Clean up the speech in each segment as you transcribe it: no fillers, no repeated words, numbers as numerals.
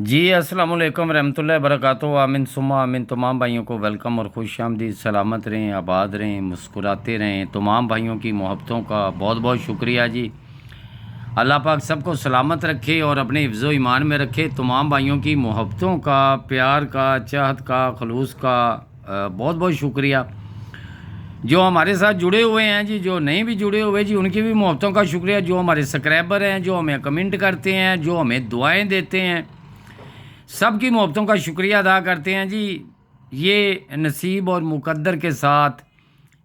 जी अस्सलाम वालेकुम रहमतुल्लाहि वबरकातुहू। आमीन सुम्मा आमीन। तमाम भाइयों को वेलकम और खुश आमदीद। सलामत रहें, आबाद रहें, मुस्कुराते रहें। तमाम भाइयों की मोहब्बतों का बहुत बहुत शुक्रिया जी। अल्लाह पाक सबको सलामत रखे और अपने हिफ्ज़ो ईमान में रखे। तमाम भाइयों की मोहब्बतों का, प्यार का, चाहत का, खलूस का बहुत बहुत शुक्रिया। जो हमारे साथ जुड़े हुए हैं जी, जो नहीं भी जुड़े हुए जी, उनकी भी मोहब्बतों का शुक्रिया। जो हमारे सब्सक्राइबर हैं, जो हमें कमेंट करते हैं, जो हमें दुआएं देते हैं, सब की मोहब्बतों का शुक्रिया अदा करते हैं जी। ये नसीब और मुकद्दर के साथ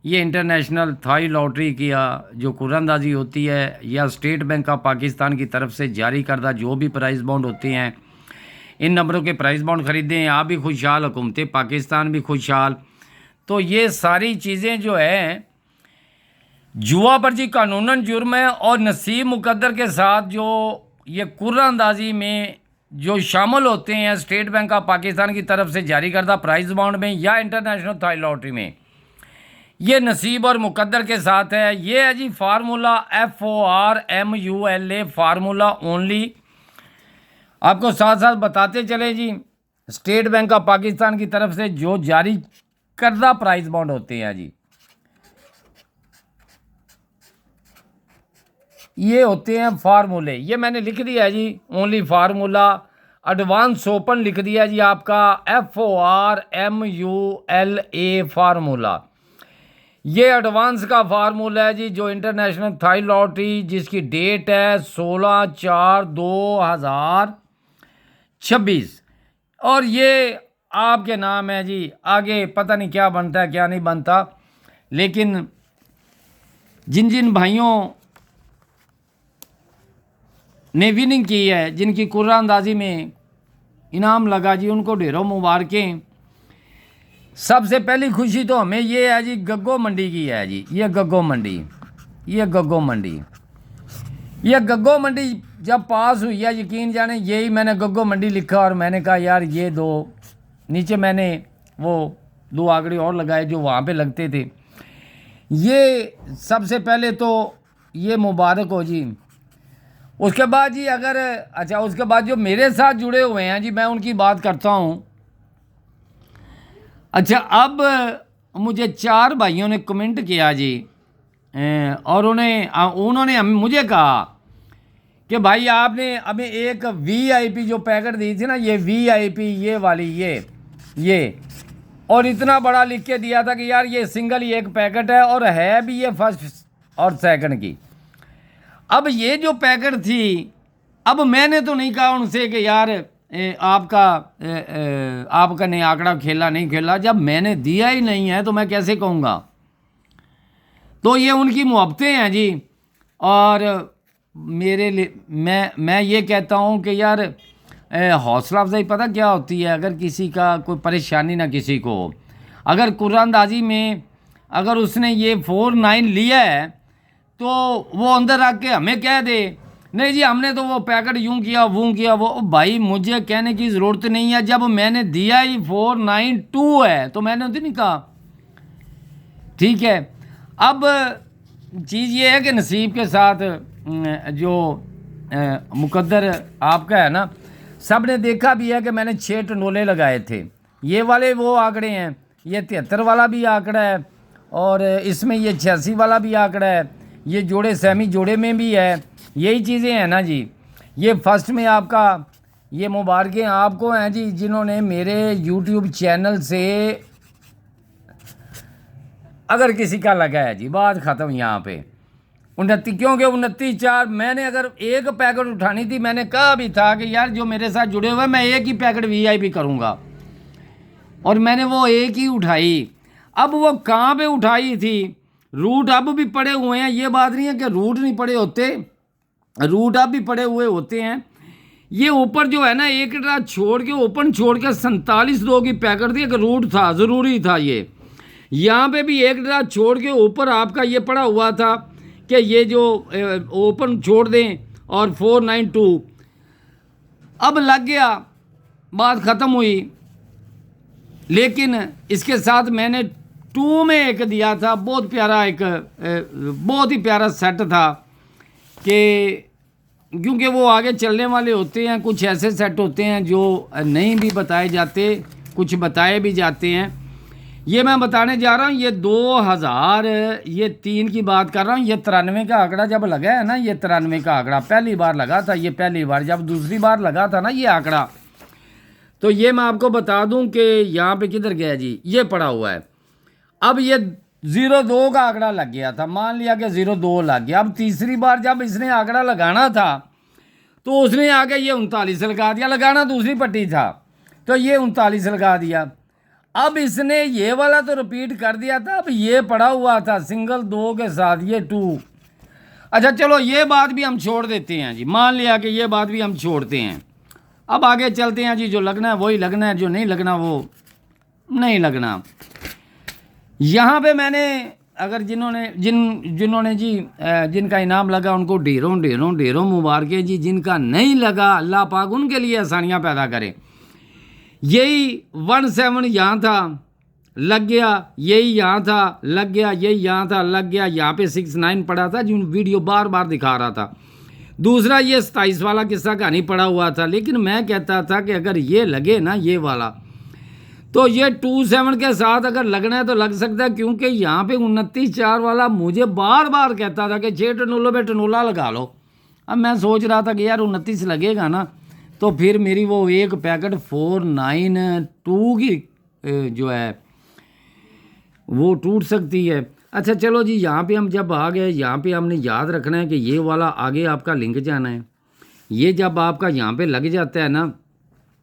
ये इंटरनेशनल थाई लॉटरी की जो कुरानंदाजी होती है, या स्टेट बैंक ऑफ पाकिस्तान की तरफ से जारी करदा जो भी प्राइज़ बॉन्ड होते हैं, इन नंबरों के प्राइज़ बॉन्ड ख़रीदें। आप भी खुशहाल, हुकूमत पाकिस्तान भी खुशहाल। तो ये सारी चीज़ें जो है जुआ पर जी कानूनन जुर्म है, और नसीब मुकद्दर के साथ जो ये कुरानंदाजी में जो शामिल होते हैं स्टेट बैंक ऑफ पाकिस्तान की तरफ से जारी करदा प्राइज़ बॉन्ड में या इंटरनेशनल थाई लॉटरी में, ये नसीब और मुकद्दर के साथ है। ये है जी फार्मूला FORMULA, फार्मूला ओनली। आपको साथ साथ बताते चले जी, स्टेट बैंक ऑफ पाकिस्तान की तरफ से जो जारी करदा प्राइज़ बॉन्ड होते हैं जी, ये होते हैं फार्मूले। ये मैंने लिख दिया है जी, ओनली फार्मूला। एडवांस ओपन लिख दिया जी आपका FORMULA फार्मूला। ये एडवांस का फार्मूला है जी, जो इंटरनेशनल थाई लॉटरी जिसकी डेट है 16/4/2026, और ये आपके नाम है जी। आगे पता नहीं क्या बनता है क्या नहीं बनता, लेकिन जिन जिन भाइयों ने विनिंग की है, जिनकी कुरानंदाजी में इनाम लगा जी, उनको ढेरों मुबारकें। सबसे पहली खुशी तो हमें ये है जी, गग्गो मंडी की है जी। ये गग्गो मंडी, ये गग्गो मंडी, ये गग्गो मंडी जब पास हुई है, यकीन जाने यही मैंने गग्गो मंडी लिखा, और मैंने कहा यार ये दो, नीचे मैंने वो दो आंकड़े और लगाए जो वहाँ पे लगते थे। ये सबसे पहले तो ये मुबारक हो जी। उसके बाद जी अगर अच्छा, उसके बाद जो मेरे साथ जुड़े हुए हैं जी, मैं उनकी बात करता हूँ। अच्छा, अब मुझे 4 भाइयों ने कमेंट किया जी, और उन्होंने मुझे कहा कि भाई आपने अभी एक VIP जो पैकेट दी थी ना, ये VIP ये वाली, ये और इतना बड़ा लिख के दिया था कि यार ये सिंगल ही एक पैकेट है, और है भी ये फर्स्ट और सेकंड की। अब ये जो पैकेट थी, अब मैंने तो नहीं कहा उनसे कि यार आपका ने आंकड़ा खेला नहीं खेला, जब मैंने दिया ही नहीं है तो मैं कैसे कहूँगा। तो ये उनकी मुहब्बतें हैं जी। और मेरे लिए मैं ये कहता हूँ कि यार हौसला अफजाई पता क्या होती है, अगर किसी का कोई परेशानी ना किसी को, अगर कुरानंदाजी में अगर उसने ये 4-9 लिया है, तो वो अंदर आके हमें कह दे नहीं जी हमने तो वो पैकेट यूं किया वो किया वो, भाई मुझे कहने की ज़रूरत नहीं है। जब मैंने दिया ही 492 है तो मैंने तो नहीं कहा, ठीक है। अब चीज़ ये है कि नसीब के साथ जो मुकद्दर आपका है ना, सब ने देखा भी है कि मैंने 6 टंडोले लगाए थे। ये वाले वो आंकड़े हैं, ये 73 वाला भी आंकड़ा है, और इसमें ये 86 वाला भी आंकड़ा है, ये जोड़े सेमी जोड़े में भी है। यही चीज़ें हैं ना जी। ये फर्स्ट में आपका ये मुबारकें आपको हैं जी, जिन्होंने मेरे YouTube चैनल से अगर किसी का लगा है जी, बात ख़त्म यहाँ पे। 29, क्योंकि 29/4 मैंने अगर एक पैकेट उठानी थी, मैंने कहा भी था कि यार जो मेरे साथ जुड़े हुए मैं एक ही पैकेट VIP करूँगा, और मैंने वो एक ही उठाई। अब वो कहाँ पे उठाई थी, रूट अब भी पड़े हुए हैं। ये बात नहीं है कि रूट नहीं पड़े होते, रूट अब भी पड़े हुए होते हैं। ये ऊपर जो है ना, एक ड्रा छोड़ के ओपन छोड़ के 47 की पैकेट थी, एक रूट था, ज़रूरी था ये। यहाँ पे भी एक ड्रा छोड़ के ऊपर आपका ये पड़ा हुआ था कि ये जो ओपन छोड़ दें, और 492 अब लग गया, बात ख़त्म हुई। लेकिन इसके साथ मैंने 2 में एक दिया था, बहुत प्यारा, एक बहुत ही प्यारा सेट था कि क्योंकि वो आगे चलने वाले होते हैं, कुछ ऐसे सेट होते हैं जो नहीं भी बताए जाते, कुछ बताए भी जाते हैं। ये मैं बताने जा रहा हूँ, ये 2003 की बात कर रहा हूँ। ये 93 का आंकड़ा जब लगा है ना, ये 93 का आंकड़ा पहली बार लगा था। ये पहली बार, जब दूसरी बार लगा था ना ये आंकड़ा, तो ये मैं आपको बता दूं कि यहाँ पे किधर गया जी, ये पड़ा हुआ है। अब ये 02 का आंकड़ा लग गया था, मान लिया कि 02 लग गया। अब तीसरी बार जब इसने आंकड़ा लगाना था तो उसने आके ये 39 लगा दिया, लगाना दूसरी पट्टी था तो ये 39 लगा दिया। अब इसने ये वाला तो रिपीट कर दिया था, अब ये पड़ा हुआ था सिंगल 2 के साथ, ये 2। अच्छा चलो ये बात भी हम छोड़ देते हैं जी, मान लिया कि ये बात भी हम छोड़ते हैं। अब आगे चलते हैं जी, जो लगना है वही लगना है, जो नहीं लगना वो नहीं लगना। यहाँ पे मैंने अगर जिन्होंने जी जिनका इनाम लगा उनको ढेरों ढेरों ढेरों मुबारकें जी। जिनका नहीं लगा अल्लाह पाक उनके लिए आसानियाँ पैदा करे। यही 17 यहाँ था लग गया, यही यहाँ था लग गया, यही यहाँ था लग गया, यहाँ पे 69 पड़ा था जो वीडियो बार बार दिखा रहा था। दूसरा ये 27 वाला किस्सा कहानी पड़ा हुआ था, लेकिन मैं कहता था कि अगर ये लगे ना ये वाला, तो ये 27 के साथ अगर लगना है तो लग सकता है, क्योंकि यहाँ पे 29-4 वाला मुझे बार बार कहता था कि 6 टनूलों पे टनूला लगा लो। अब मैं सोच रहा था कि यार 29 लगेगा ना तो फिर मेरी वो एक पैकेट 492 की जो है वो टूट सकती है। अच्छा चलो जी, यहाँ पे हम जब आ गए, यहाँ पे हमने याद रखना है कि ये वाला आगे आपका लिंक जाना है। ये जब आपका यहाँ पे लग जाता है ना,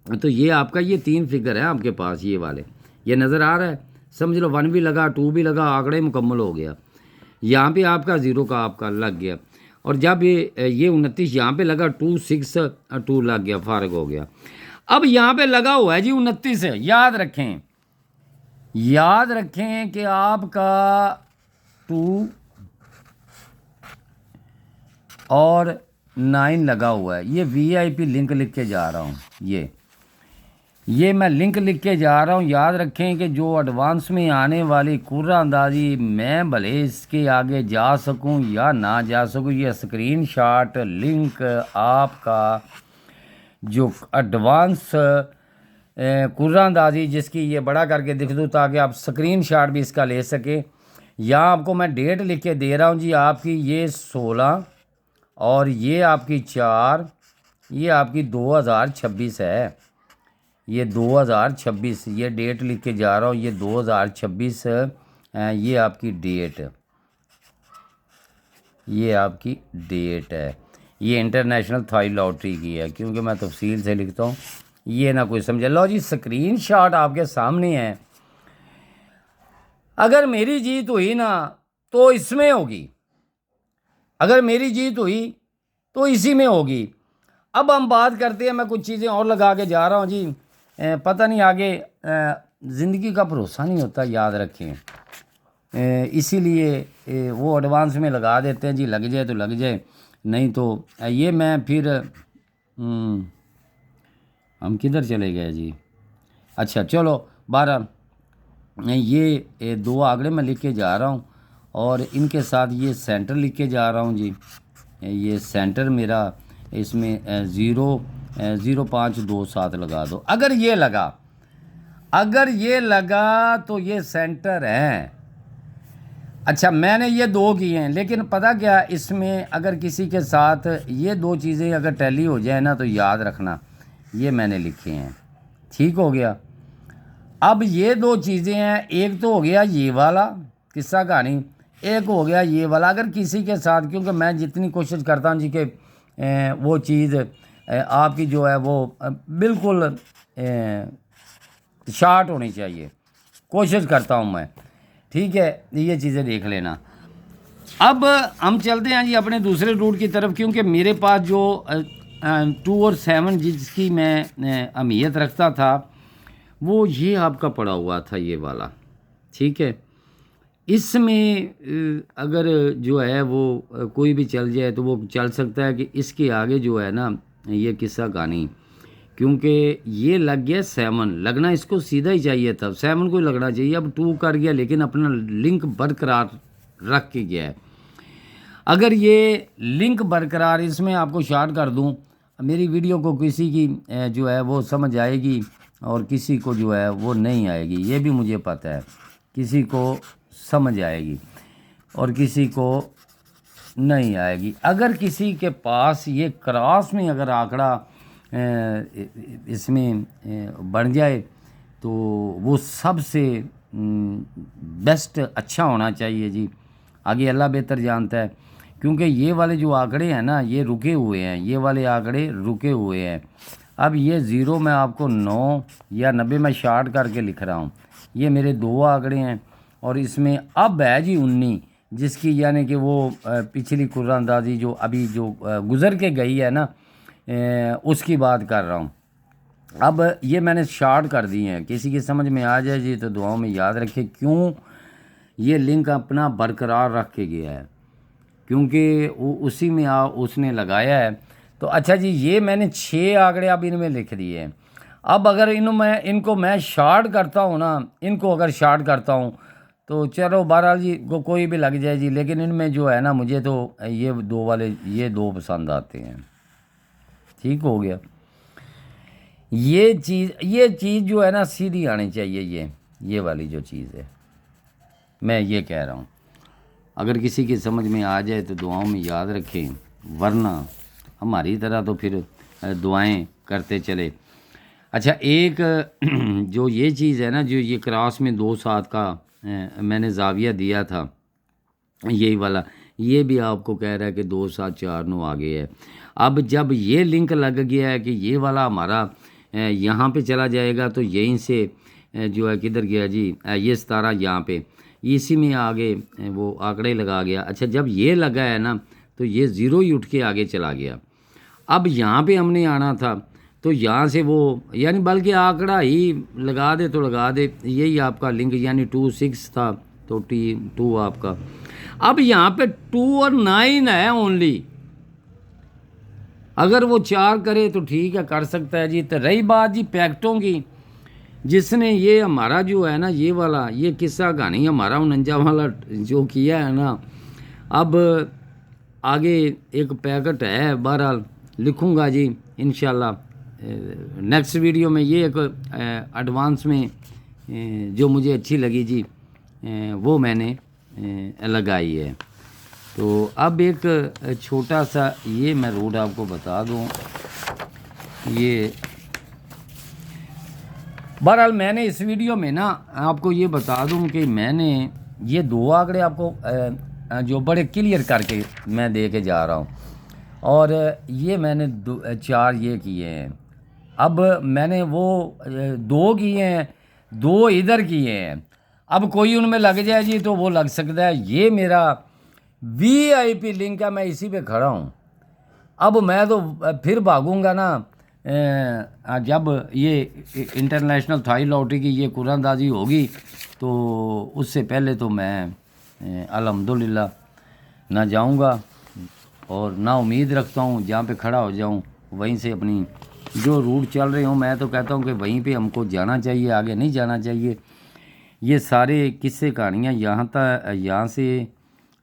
तो ये आपका ये 3 फिगर है आपके पास, ये वाले ये नज़र आ रहा है, समझ लो 1 भी लगा 2 भी लगा, आंकड़े मुकम्मल हो गया। यहाँ पे आपका 0 का आपका लग गया, और जब ये 29 यहाँ पे लगा 262 लग गया, फारग हो गया। अब यहाँ पे लगा हुआ है जी 29 है। याद रखें कि आपका 2 और 9 लगा हुआ है। ये VIP लिंक लिख के जा रहा हूँ, ये मैं लिंक लिख के जा रहा हूँ। याद रखें कि जो एडवांस में आने वाली कुर्रा अंदाजी, मैं भले इसके आगे जा सकूँ या ना जा सकूँ, ये स्क्रीनशॉट लिंक आपका जो एडवांस कुर्रा अंदाजी जिसकी ये बड़ा करके दिख दूँ ताकि आप स्क्रीनशॉट भी इसका ले सकें। यहाँ आपको मैं डेट लिख के दे रहा हूँ जी, आपकी ये 16 और ये आपकी 4, ये आपकी 2026 है। ये 2026 ये डेट लिख के जा रहा हूँ, ये 2026 ये आपकी डेट है। ये इंटरनेशनल थाई लॉटरी की है, क्योंकि मैं तफसील से लिखता हूँ, ये ना कोई समझे। लो जी, स्क्रीनशॉट आपके सामने है। अगर मेरी जीत हुई ना तो इसमें होगी, अगर मेरी जीत हुई तो इसी में होगी। अब हम बात करते हैं, मैं कुछ चीज़ें और लगा के जा रहा हूँ जी। पता नहीं आगे ज़िंदगी का भरोसा नहीं होता, याद रखें। इसीलिए वो एडवांस में लगा देते हैं जी, लग जाए तो लग जाए, नहीं तो ये मैं फिर हम किधर चले गए जी। अच्छा चलो 12 ये 2 आंकड़े मैं लिख के जा रहा हूँ, और इनके साथ ये सेंटर लिख के जा रहा हूँ जी। ये सेंटर मेरा इसमें 0.0527 लगा दो। अगर ये लगा तो ये सेंटर है। अच्छा मैंने ये 2 किए हैं, लेकिन पता क्या, इसमें अगर किसी के साथ ये 2 चीज़ें अगर टैली हो जाए ना तो याद रखना, ये मैंने लिखे हैं, ठीक हो गया। अब ये 2 चीज़ें हैं, एक तो हो गया ये वाला किस्सा कहानी, एक हो गया ये वाला। अगर किसी के साथ, क्योंकि मैं जितनी कोशिश करता हूँ जी कि वो चीज़ आपकी जो है वो बिल्कुल शार्ट होनी चाहिए, कोशिश करता हूँ मैं, ठीक है, ये चीज़ें देख लेना। अब हम चलते हैं जी अपने दूसरे रूट की तरफ, क्योंकि मेरे पास जो 2 और 7 जिसकी मैं अहमियत रखता था वो ये आपका पड़ा हुआ था, ये वाला, ठीक है। इसमें अगर जो है वो कोई भी चल जाए तो वो चल सकता है कि इसके आगे जो है ना ये किस्सा कहानी, क्योंकि ये लग गया 7, लगना इसको सीधा ही चाहिए था, 7 को लगना चाहिए। अब 2 कर गया, लेकिन अपना लिंक बरकरार रख के गया है। अगर ये लिंक बरकरार, इसमें आपको शार्ट कर दूं, मेरी वीडियो को किसी की जो है वो समझ आएगी और किसी को जो है वो नहीं आएगी, ये भी मुझे पता है। किसी को समझ आएगी और किसी को नहीं आएगी। अगर किसी के पास ये क्रॉस में अगर आंकड़ा इसमें बन जाए तो वो सबसे बेस्ट अच्छा होना चाहिए जी। आगे अल्लाह बेहतर जानता है, क्योंकि ये वाले जो आंकड़े हैं ना ये रुके हुए हैं, ये वाले आंकड़े रुके हुए हैं। अब ये ज़ीरो मैं आपको 9 या 90 में शार्ट करके लिख रहा हूँ, ये मेरे 2 आंकड़े हैं। और इसमें अब है जी 19, जिसकी यानी कि वो पिछली कुर्रानंदाजी जो अभी जो गुज़र के गई है ना, उसकी बात कर रहा हूँ। अब ये मैंने शार्ट कर दिए हैं, किसी की समझ में आ जाए जी तो दुआओं में याद रखें। क्यों ये लिंक अपना बरकरार रख के गया है, क्योंकि वो उसी में उसने लगाया है। तो अच्छा जी, ये मैंने 6 आंकड़े अब इनमें लिख दिए हैं। अब अगर इनको मैं शार्ट करता हूँ ना, इनको अगर शार्ट करता हूँ तो चलो बहरहाल जी कोई भी लग जाए जी, लेकिन इनमें जो है ना मुझे तो ये 2 वाले, ये 2 पसंद आते हैं। ठीक हो गया। ये चीज़ जो है ना सीधी आनी चाहिए, ये वाली जो चीज़ है, मैं ये कह रहा हूँ। अगर किसी की समझ में आ जाए तो दुआओं में याद रखें, वरना हमारी तरह तो फिर दुआएं करते चले। अच्छा, एक जो ये चीज़ है ना, जो ये क्रॉस में 2 7 का मैंने जाविया दिया था, यही वाला, ये भी आपको कह रहा है कि 2 7 4 9 आगे है। अब जब ये लिंक लग गया है कि ये वाला हमारा यहाँ पे चला जाएगा, तो यहीं से जो है किधर गया जी, ये 17 यहाँ पे इसी में आगे वो आंकड़े लगा गया। अच्छा, जब ये लगा है ना तो ये ज़ीरो ही उठ के आगे चला गया। अब यहाँ पे हमने आना था तो यहाँ से वो यानी बल्कि आंकड़ा ही लगा दे तो लगा दे, यही आपका लिंक यानी 2 6 था तो T2 आपका। अब यहाँ पे 2 और 9 है ओनली, अगर वो 4 करे तो ठीक है, कर सकता है जी। तो रही बात जी पैकेटों की, जिसने ये हमारा जो है ना ये वाला ये किस्सा कहानी हमारा 49 वाला जो किया है ना, अब आगे एक पैकेट है, बहरहाल लिखूँगा जी इंशाल्लाह नेक्स्ट वीडियो में। ये एक एडवांस में जो मुझे अच्छी लगी जी वो मैंने लगाई है। तो अब एक छोटा सा ये मैं रूट आपको बता दूं, ये बहरहाल मैंने इस वीडियो में ना आपको ये बता दूं कि मैंने ये 2 आंकड़े आपको जो बड़े क्लियर करके मैं दे के जा रहा हूं, और ये मैंने 4 ये किए हैं। अब मैंने वो 2 किए हैं, 2 इधर किए हैं। अब कोई उनमें लग जाए जी तो वो लग सकता है। ये मेरा VIP लिंक है, मैं इसी पे खड़ा हूँ। अब मैं तो फिर भागूंगा ना जब ये इंटरनेशनल थाई लॉटरी की ये कुरानंदाजी होगी, तो उससे पहले तो मैं अल्हम्दुलिल्लाह ना जाऊंगा और ना उम्मीद रखता हूँ जहाँ पे खड़ा हो जाऊँ वहीं से अपनी जो रूट चल रहे हूँ, मैं तो कहता हूँ कि वहीं पे हमको जाना चाहिए, आगे नहीं जाना चाहिए। ये सारे किस्से कहानियाँ यहाँ तक यहाँ से।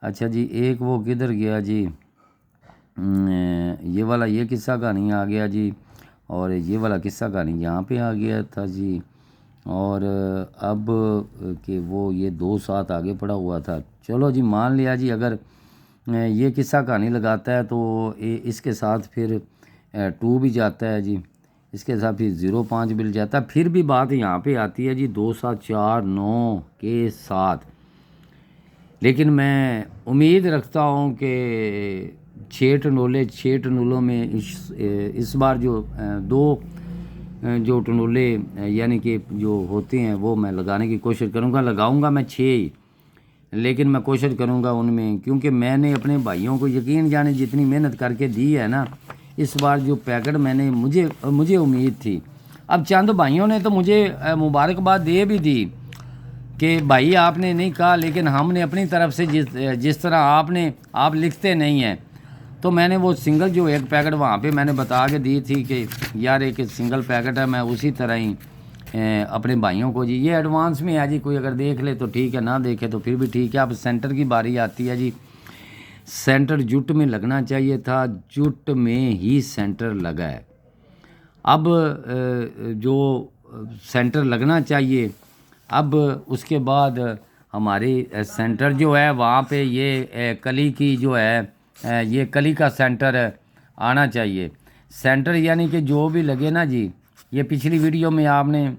अच्छा जी, एक वो किधर गया जी, ये वाला ये किस्सा कहानी आ गया जी, और ये वाला किस्सा कहानी यहाँ पे आ गया था जी। और अब कि वो ये 2 7 आगे पड़ा हुआ था। चलो जी, मान लिया जी अगर ये किस्सा कहानी लगाता है तो इसके साथ फिर 2 भी जाता है जी, इसके साथ फिर 0 5 मिल जाता है। फिर भी बात यहाँ पे आती है जी 2 7 4 9 के साथ। लेकिन मैं उम्मीद रखता हूँ कि 6 टनोलों में इस बार जो 2 जो टनोले यानी कि जो होते हैं वो मैं लगाने की कोशिश करूँगा। लगाऊँगा मैं 6 ही, लेकिन मैं कोशिश करूँगा उनमें, क्योंकि मैंने अपने भाइयों को यकीन जाने जितनी मेहनत करके दी है ना, इस बार जो पैकेट मैंने मुझे उम्मीद थी। अब चंद भाइयों ने तो मुझे मुबारकबाद दे भी दी कि भाई आपने नहीं कहा, लेकिन हमने अपनी तरफ से जिस तरह आप लिखते नहीं हैं, तो मैंने वो सिंगल जो एक पैकेट वहाँ पे मैंने बता के दी थी कि यार एक सिंगल पैकेट है, मैं उसी तरह ही अपने भाइयों को जी ये एडवांस में है जी। कोई अगर देख ले तो ठीक है, ना देखे तो फिर भी ठीक है। अब सेंटर की बारी आती है जी। सेंटर जुट में लगना चाहिए था, जुट में ही सेंटर लगा है। अब जो सेंटर लगना चाहिए, अब उसके बाद हमारी सेंटर जो है वहाँ पे ये कली की जो है ये कली का सेंटर आना चाहिए। सेंटर यानी कि जो भी लगे ना जी, ये पिछली वीडियो में आपने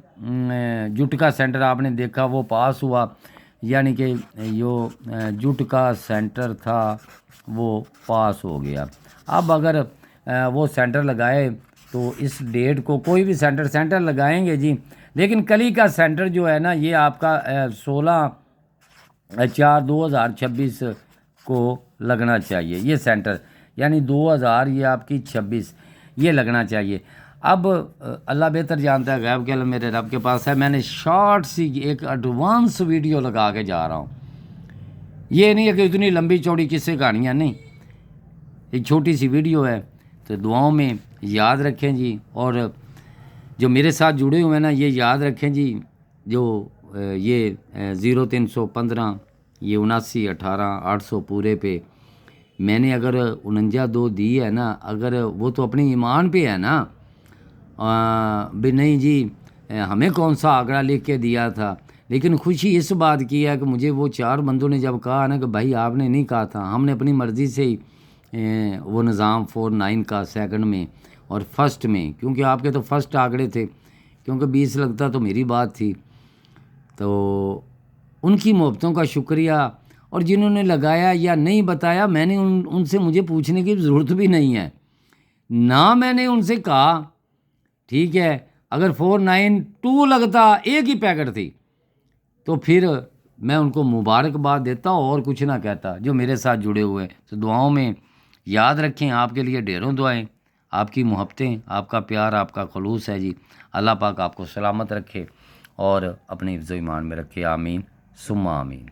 जुट का सेंटर आपने देखा, वो पास हुआ, यानी कि जो जुट का सेंटर था वो पास हो गया। अब अगर वो सेंटर लगाए तो इस डेट को कोई भी सेंटर लगाएंगे जी, लेकिन कली का सेंटर जो है ना ये आपका 16/4/2026 को लगना चाहिए। ये सेंटर यानी 2000 ये आपकी 26 ये लगना चाहिए। अब अल्लाह बेहतर जानता है, गैब के इल्म मेरे रब के पास है। मैंने शॉर्ट सी एक एडवांस वीडियो लगा के जा रहा हूँ। ये नहीं है कि इतनी लंबी चौड़ी किस्से कहानियाँ नहीं, एक छोटी सी वीडियो है। तो दुआओं में याद रखें जी, और जो मेरे साथ जुड़े हुए हैं ना ये याद रखें जी, जो ये 0315 ये 7918 पूरे पे मैंने अगर 49 दी है ना, अगर वो तो अपनी ईमान पे है ना, भी नहीं जी हमें कौन सा आंकड़ा लिख के दिया था। लेकिन खुशी इस बात की है कि मुझे वो 4 बंदों ने जब कहा ना कि भाई आपने नहीं कहा था, हमने अपनी मर्ज़ी से ही वो निज़ाम 49 का सेकंड में और फर्स्ट में, क्योंकि आपके तो फर्स्ट आंकड़े थे, क्योंकि 20 लगता तो मेरी बात थी। तो उनकी मोहब्बतों का शुक्रिया, और जिन्होंने लगाया या नहीं बताया मैंने उनसे मुझे पूछने की ज़रूरत भी नहीं है ना, मैंने उनसे कहा ठीक है। अगर 492 लगता, एक ही पैकेट थी, तो फिर मैं उनको मुबारकबाद देता और कुछ ना कहता, जो मेरे साथ जुड़े हुए। तो दुआओं में याद रखें, आपके लिए ढेरों दुआएं, आपकी मोहब्बतें, आपका प्यार, आपका खलूस है जी। अल्लाह पाक आपको सलामत रखे और अपने हिफ्ज़ ईमान में रखे। आमीन सुम्मा आमीन।